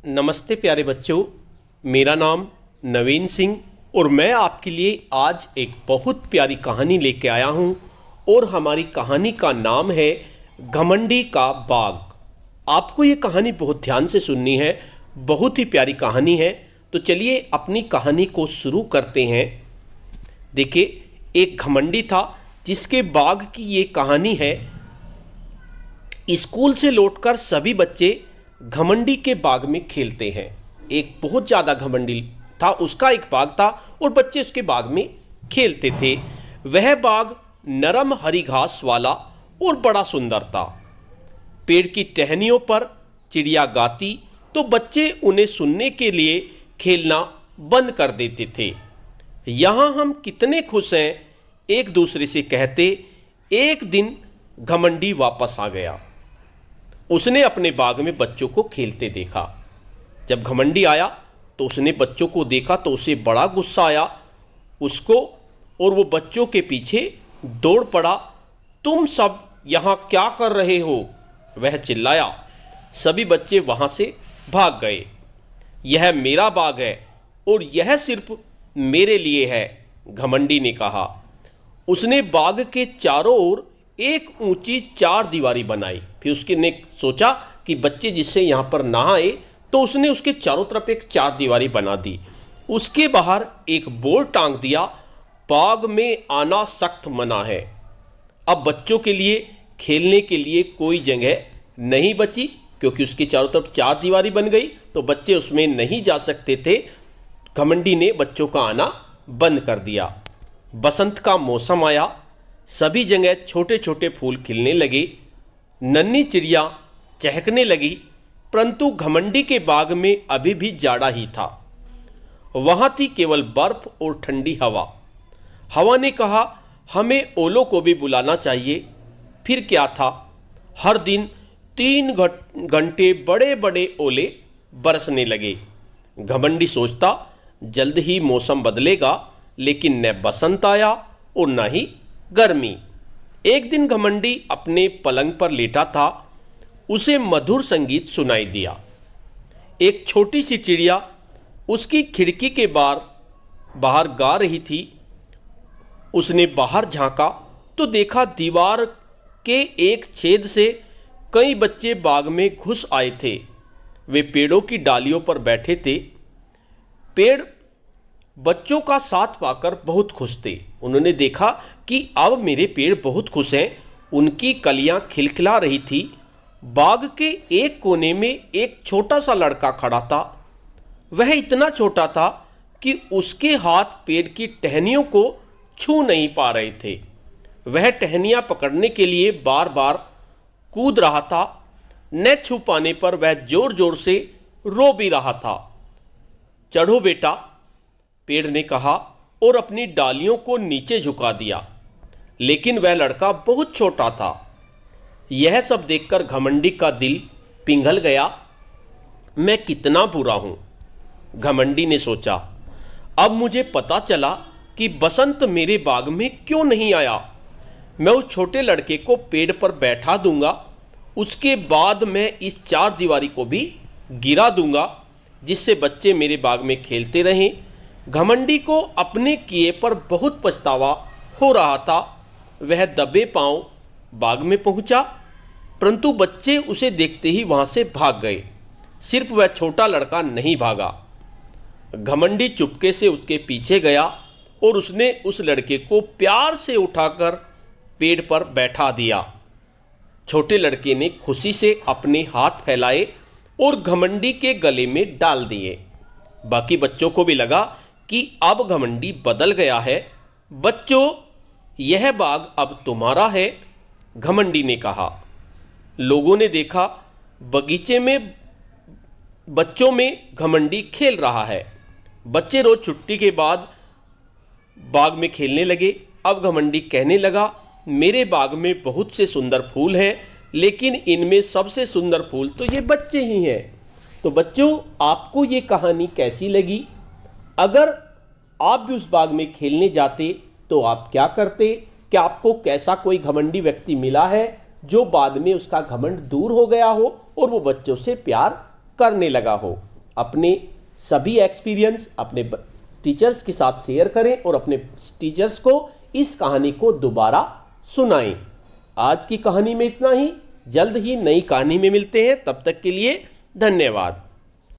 नमस्ते प्यारे बच्चों, मेरा नाम नवीन सिंह और मैं आपके लिए आज एक बहुत प्यारी कहानी लेके आया हूँ। और हमारी कहानी का नाम है घमंडी का बाग। आपको ये कहानी बहुत ध्यान से सुननी है, बहुत ही प्यारी कहानी है। तो चलिए अपनी कहानी को शुरू करते हैं। देखिए, एक घमंडी था जिसके बाग की ये कहानी है। स्कूल से लौटकर सभी बच्चे घमंडी के बाग में खेलते हैं। एक बहुत ज़्यादा घमंडी था, उसका एक बाग था और बच्चे उसके बाग में खेलते थे। वह बाग नरम हरी घास वाला और बड़ा सुंदर था। पेड़ की टहनियों पर चिड़िया गाती तो बच्चे उन्हें सुनने के लिए खेलना बंद कर देते थे। यहाँ हम कितने खुश हैं, एक दूसरे से कहते। एक दिन घमंडी वापस आ गया। उसने अपने बाग में बच्चों को खेलते देखा। जब घमंडी आया तो उसने बच्चों को देखा तो उसे बड़ा गुस्सा आया उसको, और वो बच्चों के पीछे दौड़ पड़ा। तुम सब यहाँ क्या कर रहे हो? वह चिल्लाया। सभी बच्चे वहाँ से भाग गए। यह मेरा बाग है और यह सिर्फ मेरे लिए है, घमंडी ने कहा। उसने बाग के चारों ओर एक ऊंची चार दीवारी बनाई। फिर उसके ने सोचा कि बच्चे जिससे यहाँ पर ना आए, तो उसने उसके चारों तरफ एक चार दीवारी बना दी। उसके बाहर एक बोर्ड टांग दिया, बाग में आना सख्त मना है। अब बच्चों के लिए खेलने के लिए कोई जगह नहीं बची, क्योंकि उसके चारों तरफ चार दीवारी बन गई तो बच्चे उसमें नहीं जा सकते थे। घमंडी ने बच्चों का आना बंद कर दिया। बसंत का मौसम आया। सभी जगह छोटे छोटे फूल खिलने लगे, नन्ही चिड़िया चहकने लगी। परंतु घमंडी के बाग में अभी भी जाड़ा ही था। वहां थी केवल बर्फ और ठंडी हवा। हवा ने कहा, हमें ओलों को भी बुलाना चाहिए। फिर क्या था, हर दिन 3 घंटे बड़े बड़े ओले बरसने लगे। घमंडी सोचता जल्द ही मौसम बदलेगा, लेकिन न बसंत आया और न ही गर्मी। एक दिन घमंडी अपने पलंग पर लेटा था। उसे मधुर संगीत सुनाई दिया। एक छोटी सी चिड़िया उसकी खिड़की के बाहर गा रही थी। उसने बाहर झांका तो देखा दीवार के एक छेद से कई बच्चे बाग में घुस आए थे। वे पेड़ों की डालियों पर बैठे थे। पेड़ बच्चों का साथ पाकर बहुत खुश थे। उन्होंने देखा कि अब मेरे पेड़ बहुत खुश हैं। उनकी कलियां खिलखिला रही थी। बाग के एक कोने में एक छोटा सा लड़का खड़ा था। वह इतना छोटा था कि उसके हाथ पेड़ की टहनियों को छू नहीं पा रहे थे। वह टहनियां पकड़ने के लिए बार बार कूद रहा था। न छू पाने पर वह जोर जोर से रो भी रहा था। चढ़ो बेटा, पेड़ ने कहा और अपनी डालियों को नीचे झुका दिया। लेकिन वह लड़का बहुत छोटा था। यह सब देखकर घमंडी का दिल पिघल गया। मैं कितना बुरा हूं, घमंडी ने सोचा। अब मुझे पता चला कि बसंत मेरे बाग में क्यों नहीं आया। मैं उस छोटे लड़के को पेड़ पर बैठा दूंगा। उसके बाद मैं इस चार दीवारी को भी गिरा दूंगा, जिससे बच्चे मेरे बाग में खेलते रहें। घमंडी को अपने किए पर बहुत पछतावा हो रहा था। वह दबे पांव बाग में पहुंचा, परंतु बच्चे उसे देखते ही वहां से भाग गए। सिर्फ वह छोटा लड़का नहीं भागा। घमंडी चुपके से उसके पीछे गया और उसने उस लड़के को प्यार से उठाकर पेड़ पर बैठा दिया। छोटे लड़के ने खुशी से अपने हाथ फैलाए और घमंडी के गले में डाल दिए। बाकी बच्चों को भी लगा कि अब घमंडी बदल गया है। बच्चों, यह बाग अब तुम्हारा है, घमंडी ने कहा। लोगों ने देखा बगीचे में बच्चों में घमंडी खेल रहा है। बच्चे रोज छुट्टी के बाद बाग में खेलने लगे। अब घमंडी कहने लगा, मेरे बाग में बहुत से सुंदर फूल हैं, लेकिन इनमें सबसे सुंदर फूल तो ये बच्चे ही हैं। तो बच्चों, आपको ये कहानी कैसी लगी? अगर आप भी उस बाग में खेलने जाते तो आप क्या करते? क्या आपको कैसा कोई घमंडी व्यक्ति मिला है जो बाद में उसका घमंड दूर हो गया हो और वो बच्चों से प्यार करने लगा हो? अपने सभी एक्सपीरियंस अपने टीचर्स के साथ शेयर करें और अपने टीचर्स को इस कहानी को दोबारा सुनाएं। आज की कहानी में इतना ही। जल्द ही नई कहानी में मिलते हैं, तब तक के लिए धन्यवाद।